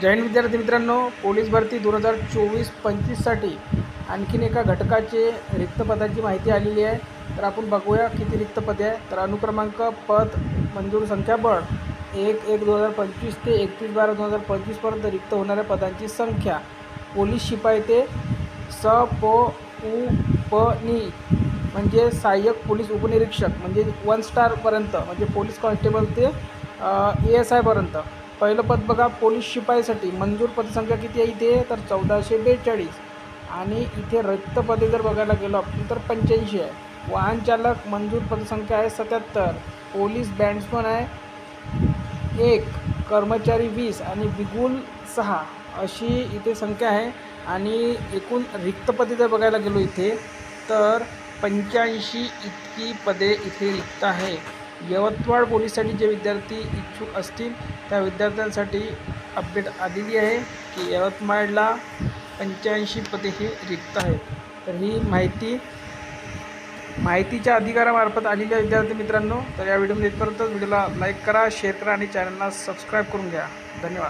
जय हिंद विद्यार्थी मित्रांनो, पोलीस भरती 2024-25साठी आणखीन एका घटकाचे रिक्त पदाची माहिती आलेली आहे। तर आपण बघूया किती रिक्त पदे आहे। तर अनुक्रमांक पद मंजूर संख्याबळ 1-1-2025 ते 31-12-2025 पर्यंत रिक्त होणाऱ्या पदांची संख्या। पोलीस शिपाई ते स.प.उ.प.नि म्हणजे सहाय्यक पोलीस उपनिरीक्षक म्हणजे 1 स्टार पर्यंत, म्हणजे पोलीस कॉन्स्टेबल ते ASI पर्यंत। पहिलं पद बघा, पोलीस शिपाईसाठी मंजूर पदसंख्या किती आहे इथे, तर 1442। आणि इथे रिक्त पदे जर बघायला गेलो आपण तर 85 आहे। वाहन चालक मंजूर पदसंख्या आहे 77। पोलीस बॅट्समन आहे 1, कर्मचारी 20 आणि बिगुल 6 अशी इथे संख्या आहे। आणि एकूण रिक्त पदे जर बघायला गेलो इथे तर 85 इतकी पदे इथे रिक्त आहे। यवतमाळ पोलीससाठी जे विद्यार्थी इच्छुक असतील त्या विद्यार्थ्यांसाठी अपडेट आलेली आहे की यवतमाळला 85 पदे ही रिक्त आहेत। तर ही माहितीच्या अधिकारामार्फत आलेली आहे विद्यार्थी मित्रांनो। तर या व्हिडिओमध्ये इथपर्यंत। व्हिडिओला लाईक करा, शेअर करा आणि चॅनलला सबस्क्राईब करून घ्या। धन्यवाद।